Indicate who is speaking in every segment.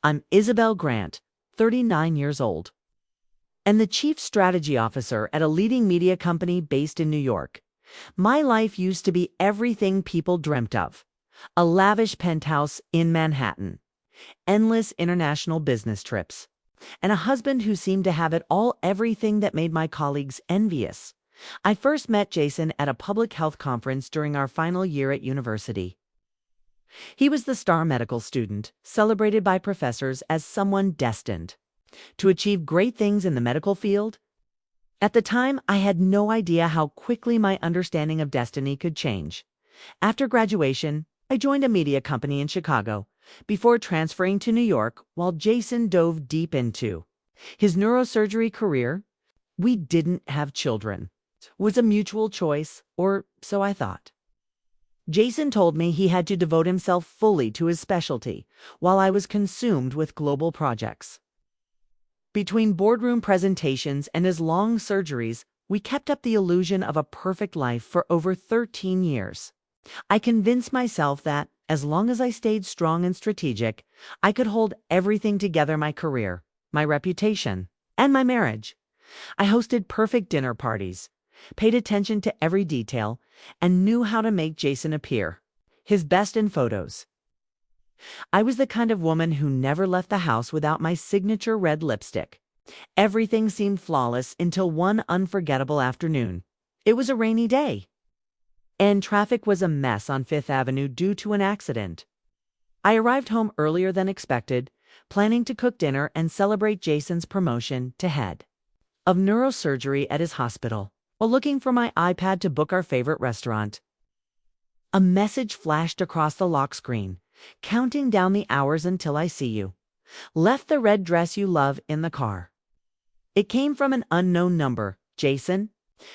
Speaker 1: I'm Isabel Grant, 39 years old, and the Chief Strategy Officer at a leading media company based in New York. My life used to be everything people dreamt of. A lavish penthouse in Manhattan, endless international business trips, and a husband who seemed to have it all, everything that made my colleagues envious. I first met Jason at a public health conference during our final year at university. He was the star medical student, celebrated by professors as someone destined to achieve great things in the medical field. At the time, I had no idea how quickly my understanding of destiny could change. After graduation, I joined a media company in Chicago before transferring to New York while Jason dove deep into his neurosurgery career. We didn't have children. It was a mutual choice, or so I thought. Jason told me he had to devote himself fully to his specialty while I was consumed with global projects. Between boardroom presentations and his long surgeries, we kept up the illusion of a perfect life for over 13 years. I convinced myself that, as long as I stayed strong and strategic, I could hold everything together: my career, my reputation, and my marriage. I hosted perfect dinner parties, paid attention to every detail, and knew how to make Jason appear his best in photos. I was the kind of woman who never left the house without my signature red lipstick. Everything seemed flawless until one unforgettable afternoon. It was a rainy day, and traffic was a mess on Fifth Avenue due to an accident. I arrived home earlier than expected, planning to cook dinner and celebrate Jason's promotion to head of neurosurgery at his hospital, while looking for my iPad to book our favorite restaurant. A message flashed across the lock screen, counting down the hours until I see you. Left the red dress you love in the car. It came from an unknown number. Jason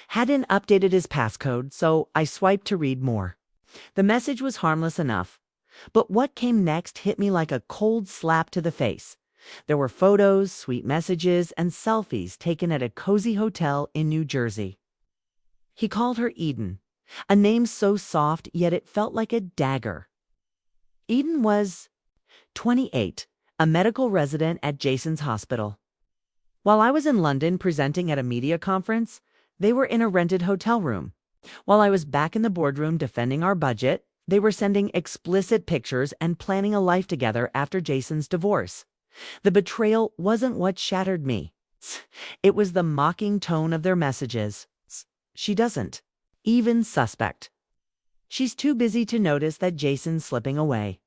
Speaker 1: hadn't updated his passcode, so I swiped to read more. The message was harmless enough, but what came next hit me like a cold slap to the face. There were photos, sweet messages, and selfies taken at a cozy hotel in New Jersey. He called her Eden, a name so soft, yet it felt like a dagger. Eden was 28, a medical resident at Jason's hospital. While I was in London presenting at a media conference, they were in a rented hotel room. While I was back in the boardroom defending our budget, they were sending explicit pictures and planning a life together after Jason's divorce. The betrayal wasn't what shattered me. It was the mocking tone of their messages. She doesn't even suspect. She's too busy to notice that Jason's slipping away.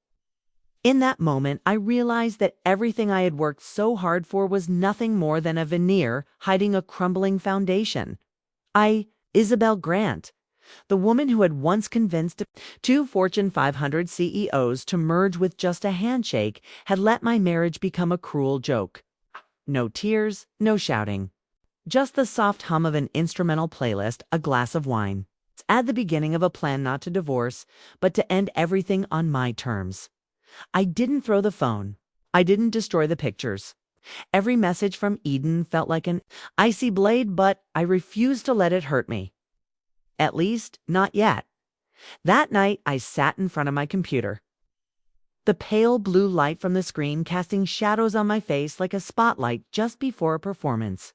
Speaker 1: In that moment, I realized that everything I had worked so hard for was nothing more than a veneer hiding a crumbling foundation. Isabel Grant, the woman who had once convinced two Fortune 500 CEOs to merge with just a handshake, had let my marriage become a cruel joke. No tears, no shouting. Just the soft hum of an instrumental playlist, a glass of wine. At the beginning of a plan not to divorce, but to end everything on my terms. I didn't throw the phone. I didn't destroy the pictures. Every message from Eden felt like an icy blade, but I refused to let it hurt me. At least, not yet. That night, I sat in front of my computer. The pale blue light from the screen casting shadows on my face like a spotlight just before a performance.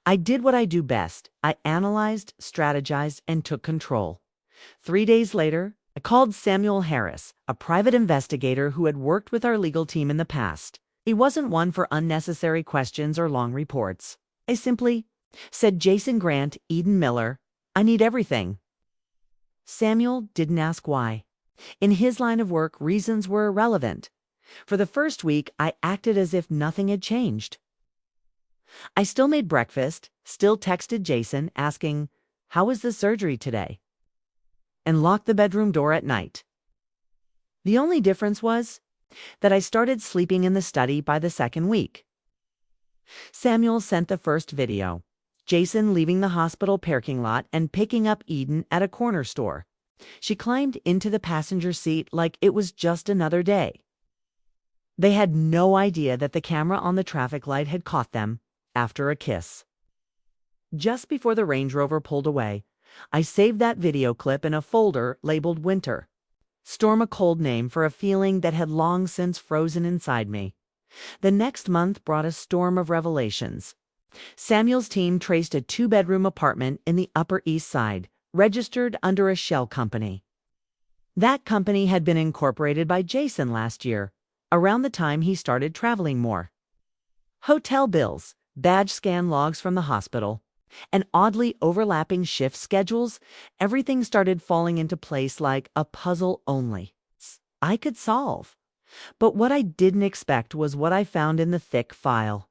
Speaker 1: I did what I do best. I analyzed, strategized, and took control. 3 days later, I called Samuel Harris, a private investigator who had worked with our legal team in the past. He wasn't one for unnecessary questions or long reports. I simply said, "Jason Grant, Eden Miller, I need everything." Samuel didn't ask why. In his line of work, reasons were irrelevant. For the first week, I acted as if nothing had changed. I still made breakfast, still texted Jason asking, "How was the surgery today?" and locked the bedroom door at night. The only difference was that I started sleeping in the study by the second week. Samuel sent the first video. Jason leaving the hospital parking lot and picking up Eden at a corner store. She climbed into the passenger seat like it was just another day. They had no idea that the camera on the traffic light had caught them after a kiss. Just before the Range Rover pulled away, I saved that video clip in a folder labeled Winter. Storm, a cold name for a feeling that had long since frozen inside me. The next month brought a storm of revelations. Samuel's team traced a two-bedroom apartment in the Upper East Side, registered under a shell company. That company had been incorporated by Jason last year, around the time he started traveling more. Hotel bills, badge scan logs from the hospital, and oddly overlapping shift schedules, everything started falling into place like a puzzle only I could solve. But what I didn't expect was what I found in the thick file.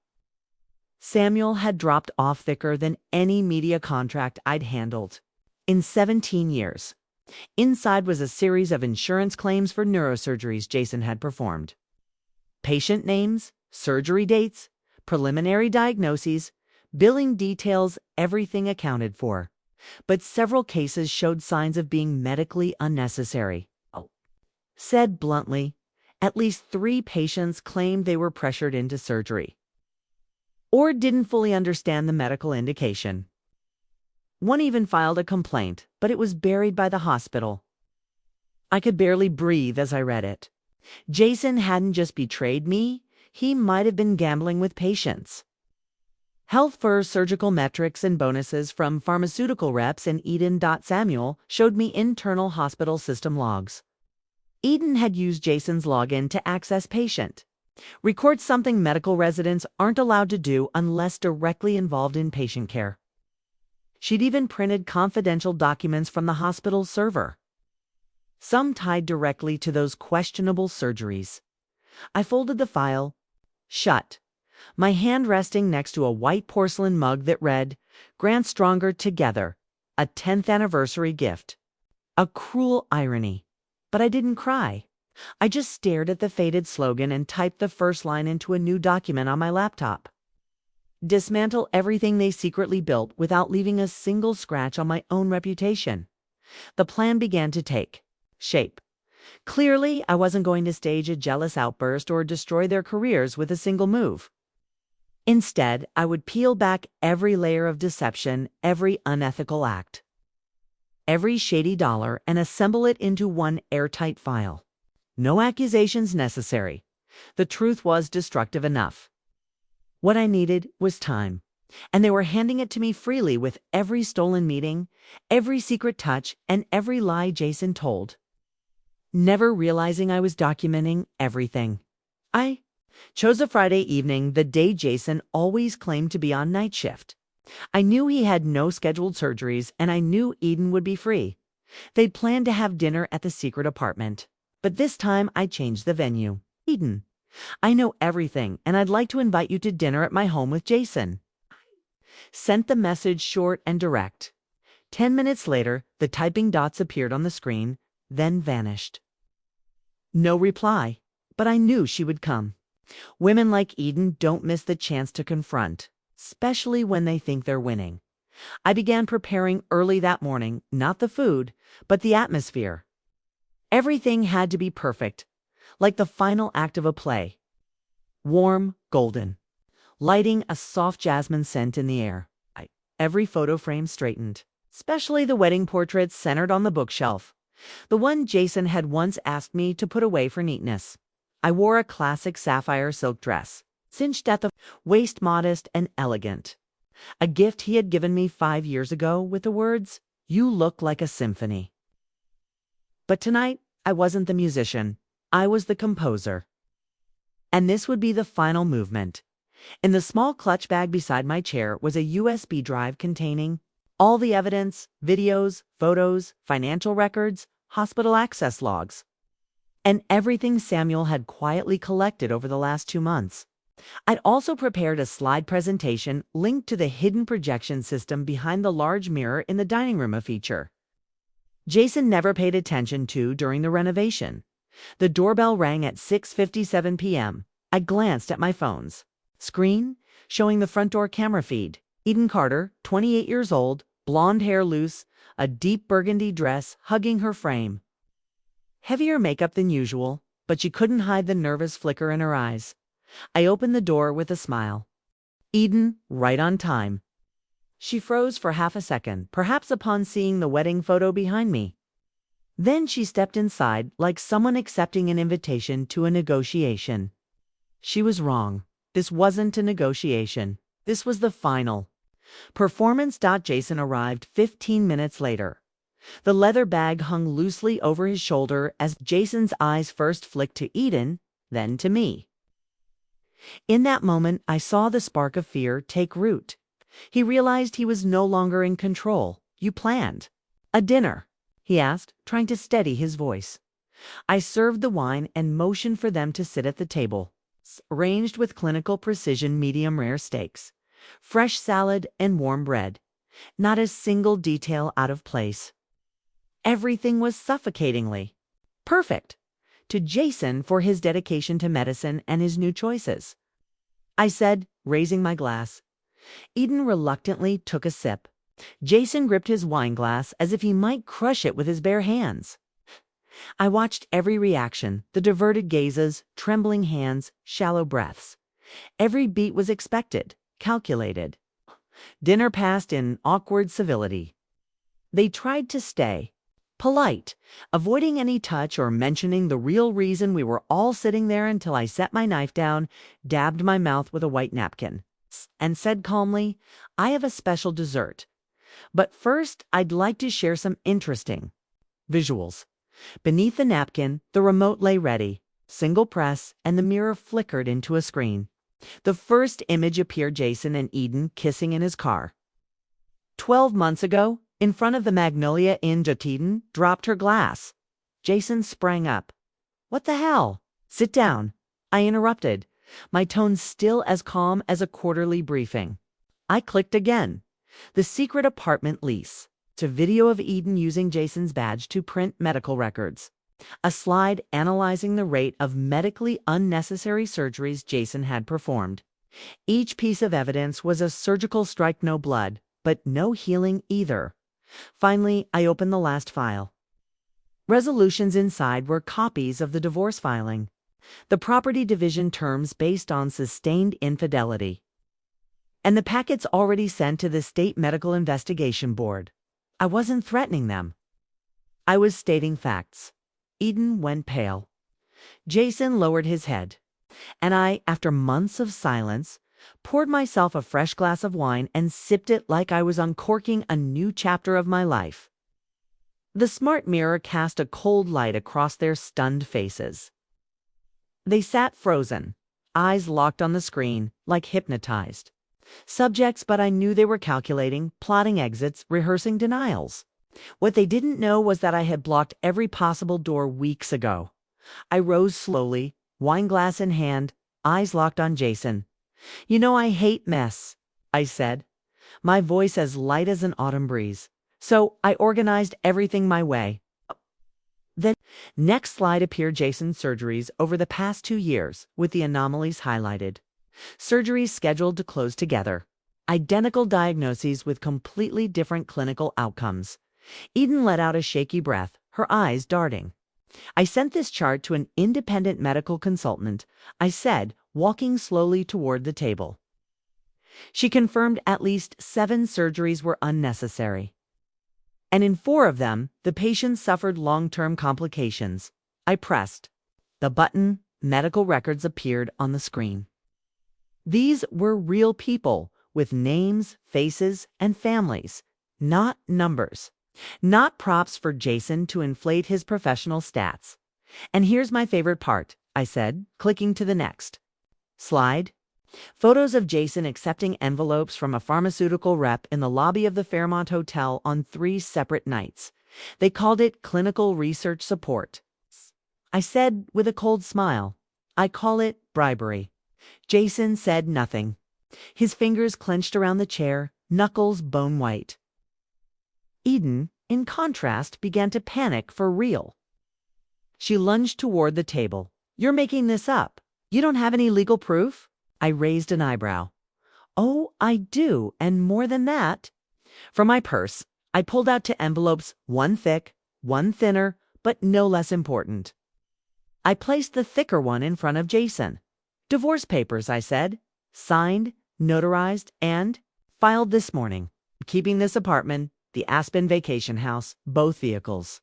Speaker 1: Samuel had dropped off thicker than any media contract I'd handled in 17 years. Inside was a series of insurance claims for neurosurgeries Jason had performed. Patient names, surgery dates, preliminary diagnoses, billing details, everything accounted for. But several cases showed signs of being medically unnecessary. Said bluntly, at least 3 patients claimed they were pressured into surgery or didn't fully understand the medical indication. One even filed a complaint, but it was buried by the hospital. I could barely breathe as I read it. Jason hadn't just betrayed me, he might have been gambling with patients. Health First surgical metrics and bonuses from pharmaceutical reps in Eden.Samuel showed me internal hospital system logs. Eden had used Jason's login to access patient records, something medical residents aren't allowed to do unless directly involved in patient care. She'd even printed confidential documents from the hospital's server, some tied directly to those questionable surgeries. I folded the file shut, my hand resting next to a white porcelain mug that read, "Grant Stronger Together, a 10th anniversary gift." A cruel irony. But I didn't cry. I just stared at the faded slogan and typed the first line into a new document on my laptop. Dismantle everything they secretly built without leaving a single scratch on my own reputation. The plan began to take shape. Clearly, I wasn't going to stage a jealous outburst or destroy their careers with a single move. Instead, I would peel back every layer of deception, every unethical act, every shady dollar, and assemble it into one airtight file. No accusations necessary. The truth was destructive enough. What I needed was time, and they were handing it to me freely with every stolen meeting, every secret touch, and every lie Jason told. Never realizing I was documenting everything. I chose a Friday evening, the day Jason always claimed to be on night shift. I knew he had no scheduled surgeries, and I knew Eden would be free. They'd planned to have dinner at the secret apartment. But this time I changed the venue. "Eden, I know everything, and I'd like to invite you to dinner at my home with Jason." Sent the message short and direct. 10 minutes later, the typing dots appeared on the screen, then vanished. No reply, but I knew she would come. Women like Eden don't miss the chance to confront, especially when they think they're winning. I began preparing early that morning, not the food, but the atmosphere. Everything had to be perfect, like the final act of a play. Warm, golden, lighting a soft jasmine scent in the air. Every photo frame straightened, especially the wedding portraits centered on the bookshelf, the one Jason had once asked me to put away for neatness. I wore a classic sapphire silk dress, cinched at the waist, modest and elegant. A gift he had given me 5 years ago with the words, "You look like a symphony." But tonight, I wasn't the musician. I was the composer. And this would be the final movement. In the small clutch bag beside my chair was a USB drive containing all the evidence, videos, photos, financial records, hospital access logs, and everything Samuel had quietly collected over the last 2 months. I'd also prepared a slide presentation linked to the hidden projection system behind the large mirror in the dining room, a feature Jason never paid attention to during the renovation. The doorbell rang at 6:57 p.m. I glanced at my phone's screen, showing the front door camera feed. Eden Carter, 28 years old, blonde hair loose, a deep burgundy dress hugging her frame. Heavier makeup than usual, but she couldn't hide the nervous flicker in her eyes. I opened the door with a smile. "Eden, right on time." She froze for half a second, perhaps upon seeing the wedding photo behind me. Then she stepped inside like someone accepting an invitation to a negotiation. She was wrong. This wasn't a negotiation. This was the final. Performance. Jason arrived 15 minutes later. The leather bag hung loosely over his shoulder as Jason's eyes first flicked to Eden, then to me. In that moment, I saw the spark of fear take root. He realized he was no longer in control. "You planned a dinner?" he asked, trying to steady his voice. I served the wine and motioned for them to sit at the table, arranged with clinical precision medium rare steaks, fresh salad, and warm bread. Not a single detail out of place. Everything was suffocatingly perfect to Jason for his dedication to medicine and his new choices. I said, raising my glass. Eden reluctantly took a sip. Jason gripped his wine glass as if he might crush it with his bare hands. I watched every reaction, the diverted gazes, trembling hands, shallow breaths. Every beat was expected, calculated. Dinner passed in awkward civility. They tried to stay polite, avoiding any touch or mentioning the real reason we were all sitting there until I set my knife down, dabbed my mouth with a white napkin, and said calmly, "I have a special dessert. But first, I'd like to share some interesting visuals." Beneath the napkin, the remote lay ready, single press, and the mirror flickered into a screen. The first image appeared: Jason and Eden kissing in his car. 12 months ago, in front of the Magnolia Inn. Eden dropped her glass. Jason sprang up. "What the hell?" "Sit down," I interrupted, my tone still as calm as a quarterly briefing. I clicked again. The secret apartment lease. It's a video of Eden using Jason's badge to print medical records. A slide analyzing the rate of medically unnecessary surgeries Jason had performed. Each piece of evidence was a surgical strike: no blood, but no healing either. Finally, I opened the last file. Resolutions inside were copies of the divorce filing, the property division terms based on sustained infidelity, and the packets already sent to the State Medical Investigation Board. I wasn't threatening them. I was stating facts. Eden went pale. Jason lowered his head. And I, after months of silence, poured myself a fresh glass of wine and sipped it like I was uncorking a new chapter of my life. The smart mirror cast a cold light across their stunned faces. They sat frozen, eyes locked on the screen, like hypnotized. Subjects, but I knew they were calculating, plotting exits, rehearsing denials. What they didn't know was that I had blocked every possible door weeks ago. I rose slowly, wine glass in hand, eyes locked on Jason. "You know I hate mess," I said, my voice as light as an autumn breeze. "So I organized everything my way." The next slide appeared: Jason's surgeries over the past 2 years, with the anomalies highlighted. Surgeries scheduled to close together. Identical diagnoses with completely different clinical outcomes. Eden let out a shaky breath, her eyes darting. "I sent this chart to an independent medical consultant," I said, walking slowly toward the table. She confirmed at least 7 surgeries were unnecessary. And in 4 of them, the patients suffered long-term complications. I pressed the button. Medical records appeared on the screen. These were real people with names, faces, and families, not numbers. Not props for Jason to inflate his professional stats. "And here's my favorite part," I said, clicking to the next slide. Photos of Jason accepting envelopes from a pharmaceutical rep in the lobby of the Fairmont Hotel on 3 separate nights. They called it clinical research support. I said with a cold smile, "I call it bribery." Jason said nothing. His fingers clenched around the chair, knuckles bone white. Eden, in contrast, began to panic for real. She lunged toward the table. "You're making this up. You don't have any legal proof?" I raised an eyebrow. "Oh, I do, and more than that." From my purse, I pulled out 2 envelopes, one thick, one thinner, but no less important. I placed the thicker one in front of Jason. "Divorce papers," I said. "Signed, notarized, and filed this morning. Keeping this apartment, the Aspen vacation house, both vehicles.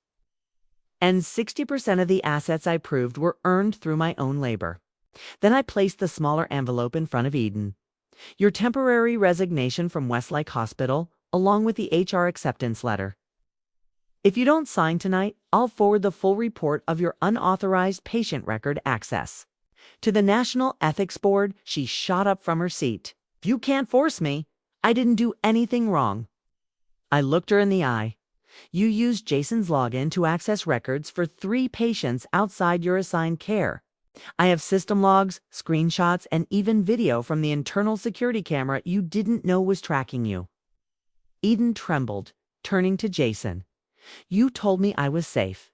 Speaker 1: And 60% of the assets I proved were earned through my own labor." Then I placed the smaller envelope in front of Eden. Your temporary resignation from Westlake Hospital, along with the HR acceptance letter. If you don't sign tonight, I'll forward the full report of your unauthorized patient record access. To the National Ethics Board, she shot up from her seat. You can't force me. I didn't do anything wrong. I looked her in the eye. You used Jason's login to access records for 3 patients outside your assigned care. I have system logs, screenshots, and even video from the internal security camera you didn't know was tracking you. Eden trembled, turning to Jason. You told me I was safe.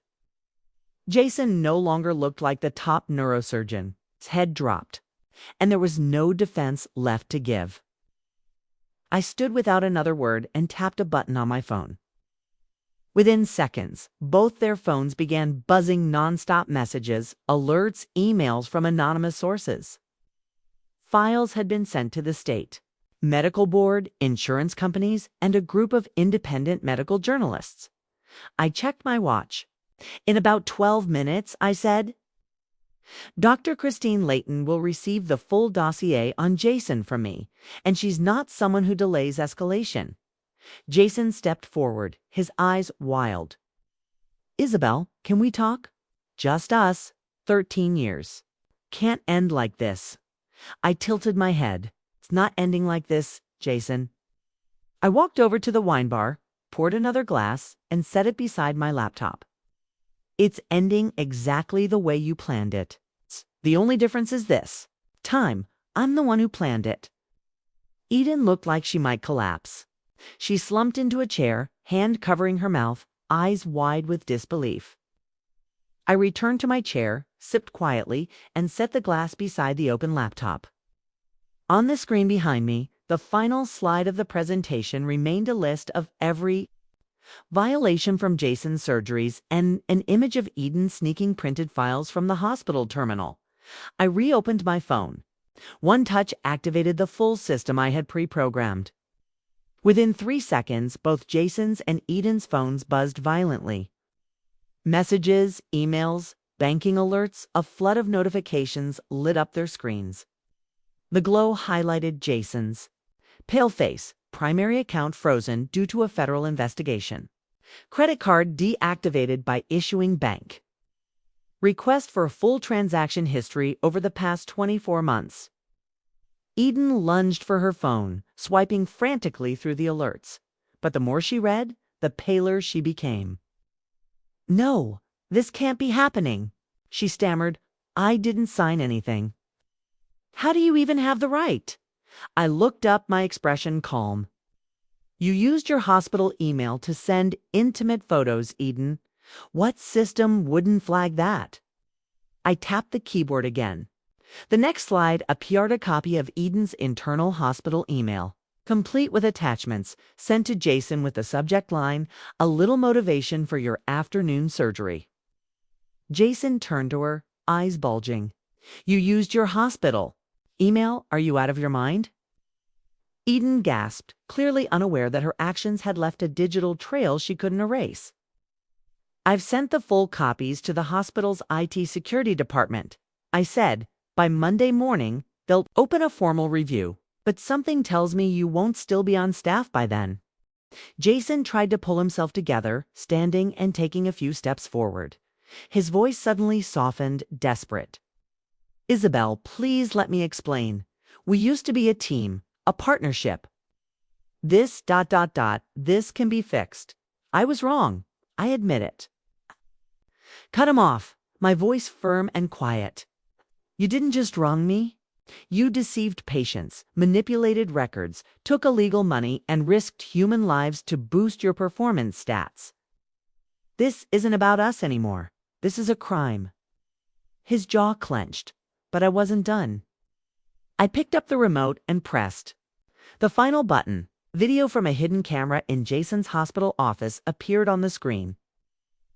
Speaker 1: Jason no longer looked like the top neurosurgeon. His head dropped, and there was no defense left to give. I stood without another word and tapped a button on my phone. Within seconds, both their phones began buzzing nonstop messages, alerts, emails from anonymous sources. Files had been sent to the state, medical board, insurance companies, and a group of independent medical journalists. I checked my watch. In about 12 minutes, I said, Dr. Christine Layton will receive the full dossier on Jason from me, and she's not someone who delays escalation. Jason stepped forward, his eyes wild. Isabel, can we talk? Just us. 13 years. Can't end like this. I tilted my head. It's not ending like this, Jason. I walked over to the wine bar, poured another glass, and set it beside my laptop. It's ending exactly the way you planned it. The only difference is this. Time. I'm the one who planned it. Eden looked like she might collapse. She slumped into a chair, hand covering her mouth, eyes wide with disbelief. I returned to my chair, sipped quietly, and set the glass beside the open laptop. On the screen behind me, the final slide of the presentation remained a list of every violation from Jason's surgeries and an image of Eden sneaking printed files from the hospital terminal. I reopened my phone. One touch activated the full system I had pre-programmed. Within 3 seconds, both Jason's and Eden's phones buzzed violently. Messages, emails, banking alerts, a flood of notifications lit up their screens. The glow highlighted Jason's. Pale face, primary account frozen due to a federal investigation. Credit card deactivated by issuing bank. Request for full transaction history over the past 24 months. Eden lunged for her phone, swiping frantically through the alerts. But the more she read, the paler she became. No, this can't be happening, she stammered. I didn't sign anything. How do you even have the right? I looked up, my expression calm. You used your hospital email to send intimate photos, Eden. What system wouldn't flag that? I tapped the keyboard again. The next slide appeared a copy of Eden's internal hospital email, complete with attachments, sent to Jason with the subject line, "A little motivation for your afternoon surgery." Jason turned to her, eyes bulging. You used your hospital email. Are you out of your mind? Eden gasped, clearly unaware that her actions had left a digital trail she couldn't erase. I've sent the full copies to the hospital's IT security department, I said. By Monday morning, they'll open a formal review, but something tells me you won't still be on staff by then. Jason tried to pull himself together, standing and taking a few steps forward. His voice suddenly softened, desperate. Isabel, please let me explain. We used to be a team, a partnership. This ... this can be fixed. I was wrong. I admit it. Cut him off, my voice firm and quiet. You didn't just wrong me. You deceived patients, manipulated records, took illegal money, and risked human lives to boost your performance stats. This isn't about us anymore. This is a crime. His jaw clenched, but I wasn't done. I picked up the remote and pressed. The final button, video from a hidden camera in Jason's hospital office, appeared on the screen.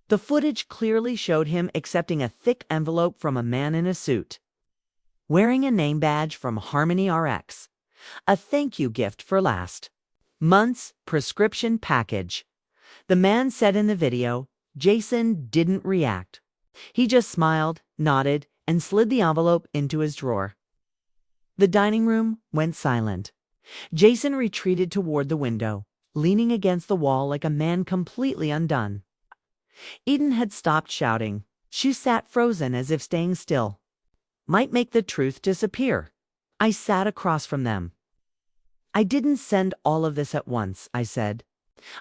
Speaker 1: The footage clearly showed him accepting a thick envelope from a man in a suit, wearing a name badge from Harmony RX, a thank you gift for last month's prescription package. The man said in the video. Jason didn't react. He just smiled, nodded, and slid the envelope into his drawer. The dining room went silent. Jason retreated toward the window, leaning against the wall like a man completely undone. Eden had stopped shouting. She sat frozen as if staying still might make the truth disappear. I sat across from them. I didn't send all of this at once, I said.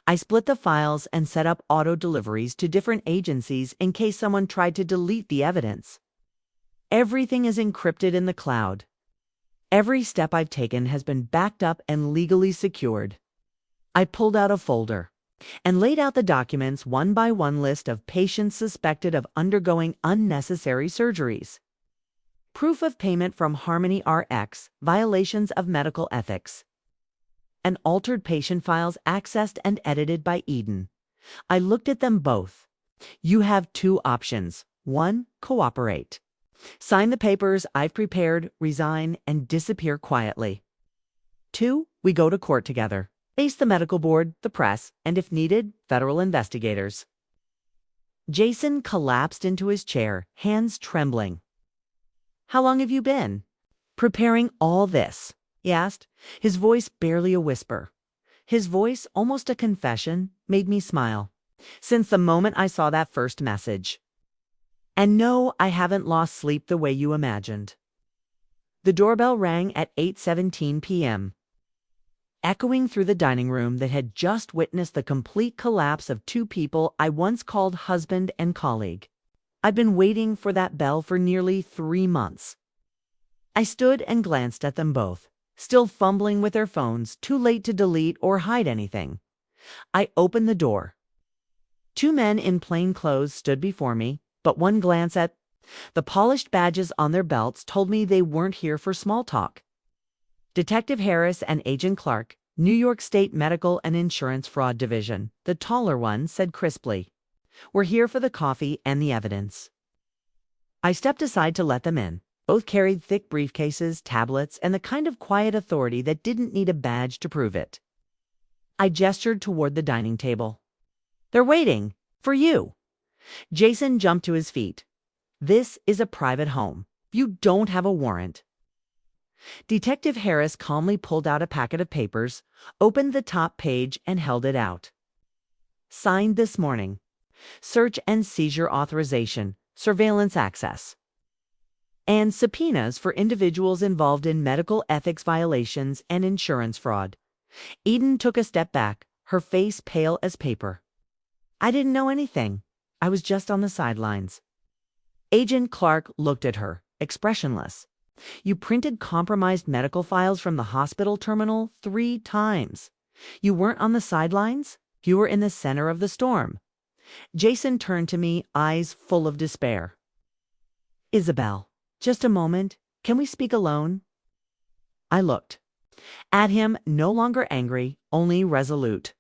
Speaker 1: I split the files and set up auto deliveries to different agencies in case someone tried to delete the evidence. Everything is encrypted in the cloud. Every step I've taken has been backed up and legally secured. I pulled out a folder and laid out the documents one by one, list of patients suspected of undergoing unnecessary surgeries. Proof of payment from Harmony RX, violations of medical ethics. And altered patient files accessed and edited by Eden. I looked at them both. You have two options. 1, cooperate. Sign the papers I've prepared, resign, and disappear quietly. 2, we go to court together. Face the medical board, the press, and if needed, federal investigators. Jason collapsed into his chair, hands trembling. How long have you been preparing all this? He asked, his voice barely a whisper. His voice, almost a confession, made me smile. Since the moment I saw that first message. And no, I haven't lost sleep the way you imagined. The doorbell rang at 8:17 p.m., echoing through the dining room that had just witnessed the complete collapse of two people I once called husband and colleague. I'd been waiting for that bell for nearly 3 months. I stood and glanced at them both, still fumbling with their phones, too late to delete or hide anything. I opened the door. 2 men in plain clothes stood before me, but one glance at the polished badges on their belts told me they weren't here for small talk. Detective Harris and Agent Clark, New York State Medical and Insurance Fraud Division, the taller one said crisply. We're here for the coffee and the evidence. I stepped aside to let them in. Both carried thick briefcases, tablets, and the kind of quiet authority that didn't need a badge to prove it. I gestured toward the dining table. They're waiting for you. Jason jumped to his feet. This is a private home. You don't have a warrant. Detective Harris calmly pulled out a packet of papers, opened the top page, and held it out. Signed this morning. Search and seizure authorization, surveillance access, and subpoenas for individuals involved in medical ethics violations and insurance fraud. Eden took a step back, her face pale as paper. I didn't know anything. I was just on the sidelines. Agent Clark looked at her, expressionless. You printed compromised medical files from the hospital terminal 3 times. You weren't on the sidelines? You were in the center of the storm. Jason turned to me, eyes full of despair. Isabel, just a moment. Can we speak alone? I looked at him, no longer angry, only resolute.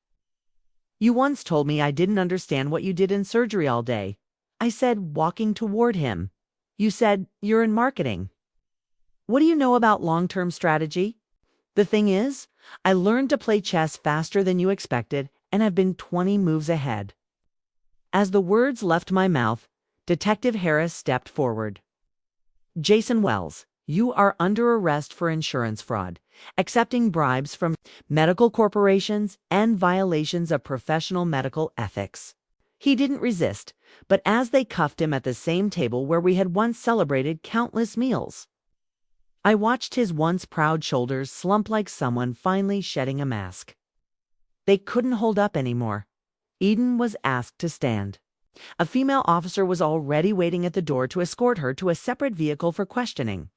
Speaker 1: You once told me I didn't understand what you did in surgery all day. I said, walking toward him. You said, you're in marketing. What do you know about long-term strategy? The thing is, I learned to play chess faster than you expected, and I've been 20 moves ahead. As the words left my mouth, Detective Harris stepped forward. Jason Wells, you are under arrest for insurance fraud, accepting bribes from medical corporations, and violations of professional medical ethics. He didn't resist, but as they cuffed him at the same table where we had once celebrated countless meals, I watched his once proud shoulders slump like someone finally shedding a mask. They couldn't hold up anymore. Eden was asked to stand. A female officer was already waiting at the door to escort her to a separate vehicle for questioning.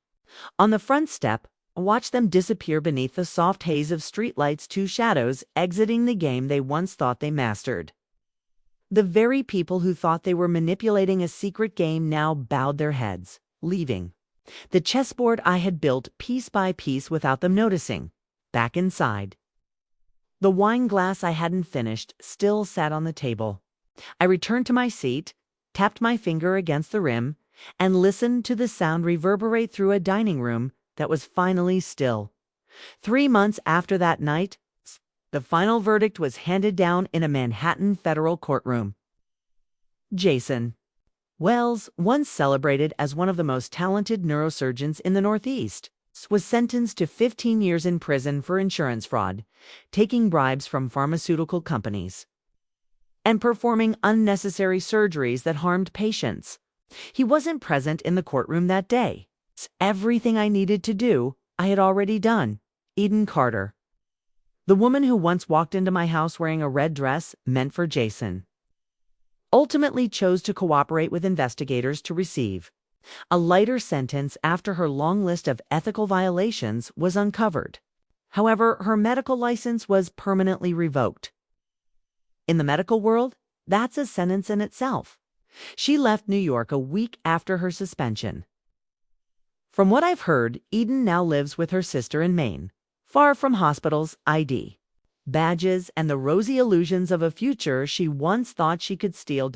Speaker 1: On the front step, I watched them disappear beneath the soft haze of streetlights, 2 shadows exiting the game they once thought they mastered. The very people who thought they were manipulating a secret game now bowed their heads, leaving the chessboard I had built piece by piece without them noticing, back inside. The wine glass I hadn't finished still sat on the table. I returned to my seat, tapped my finger against the rim, and listened to the sound reverberate through a dining room that was finally still. 3 months after that night, the final verdict was handed down in a Manhattan federal courtroom. Jason. Wells, once celebrated as one of the most talented neurosurgeons in the Northeast, was sentenced to 15 years in prison for insurance fraud, taking bribes from pharmaceutical companies, and performing unnecessary surgeries that harmed patients. He wasn't present in the courtroom that day. Everything I needed to do, I had already done. Eden Carter, the woman who once walked into my house wearing a red dress meant for Jason, ultimately chose to cooperate with investigators to receive a lighter sentence after her long list of ethical violations was uncovered. However, her medical license was permanently revoked. In the medical world, that's a sentence in itself. She left New York a week after her suspension. From what I've heard, Eden now lives with her sister in Maine, far from hospitals, ID, badges, and the rosy illusions of a future she once thought she could steal.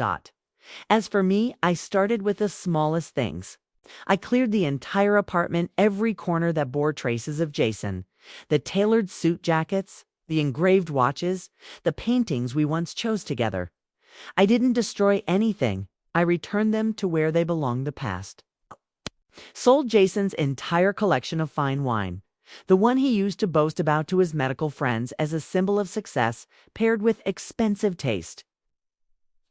Speaker 1: As for me, I started with the smallest things. I cleared the entire apartment, every corner that bore traces of Jason, the tailored suit jackets, the engraved watches, the paintings we once chose together. I didn't destroy anything. I returned them to where they belonged, the past. Sold Jason's entire collection of fine wine, the one he used to boast about to his medical friends as a symbol of success paired with expensive taste.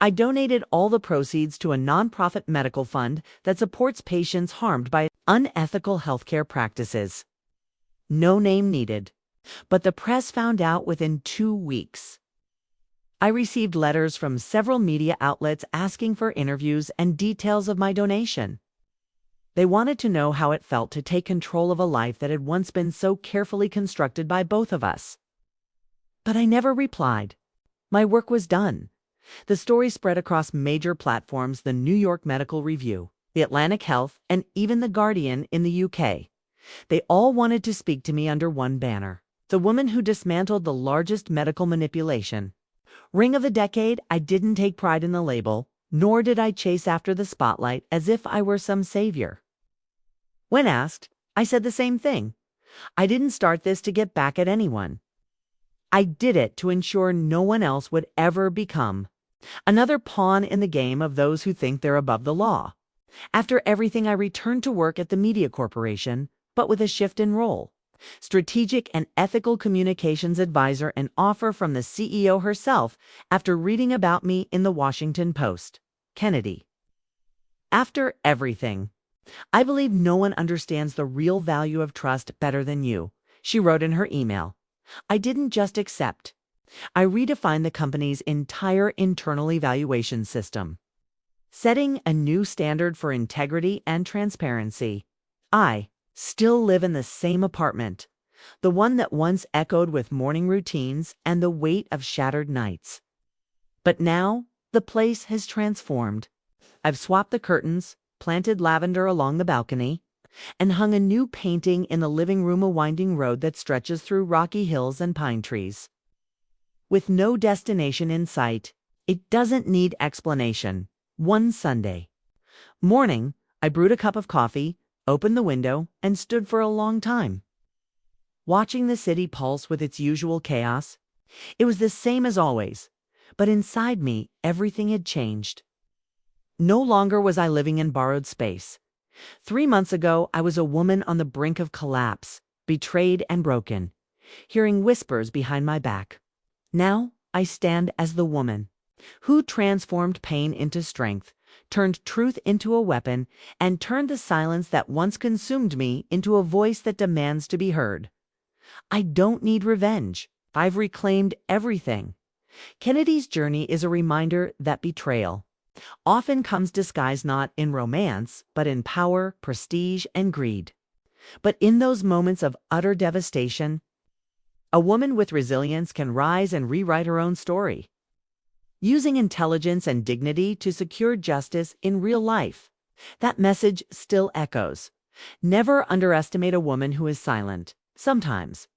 Speaker 1: I donated all the proceeds to a nonprofit medical fund that supports patients harmed by unethical healthcare practices. No name needed, but the press found out within 2 weeks. I received letters from several media outlets asking for interviews and details of my donation. They wanted to know how it felt to take control of a life that had once been so carefully constructed by both of us. But I never replied. My work was done. The story spread across major platforms: the New York Medical Review, the Atlantic Health, and even the Guardian in the UK. They all wanted to speak to me under one banner: the woman who dismantled the largest medical manipulation. Ring of the Decade, I didn't take pride in the label, nor did I chase after the spotlight as if I were some savior. When asked, I said the same thing. I didn't start this to get back at anyone. I did it to ensure no one else would ever become another pawn in the game of those who think they're above the law. After everything, I returned to work at the media corporation, but with a shift in role: strategic and ethical communications advisor, an offer from the CEO herself after reading about me in the Washington Post. Kennedy. After everything, I believe no one understands the real value of trust better than you, she wrote in her email. I didn't just accept. I redefined the company's entire internal evaluation system, setting a new standard for integrity and transparency. I still live in the same apartment, the one that once echoed with morning routines and the weight of shattered nights. But now, the place has transformed. I've swapped the curtains, planted lavender along the balcony, and hung a new painting in the living room, a winding road that stretches through rocky hills and pine trees. With no destination in sight, it doesn't need explanation. One Sunday morning, I brewed a cup of coffee, opened the window, and stood for a long time, watching the city pulse with its usual chaos. It was the same as always, but inside me, everything had changed. No longer was I living in borrowed space. 3 months ago, I was a woman on the brink of collapse, betrayed and broken, hearing whispers behind my back. Now, I stand as the woman who transformed pain into strength, turned truth into a weapon, and turned the silence that once consumed me into a voice that demands to be heard. I don't need revenge. I've reclaimed everything. Kennedy's journey is a reminder that betrayal often comes disguised not in romance, but in power, prestige, and greed. But in those moments of utter devastation, a woman with resilience can rise and rewrite her own story, using intelligence and dignity to secure justice in real life. That message still echoes. Never underestimate a woman who is silent. Sometimes,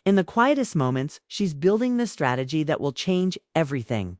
Speaker 1: in the quietest moments, she's building the strategy that will change everything.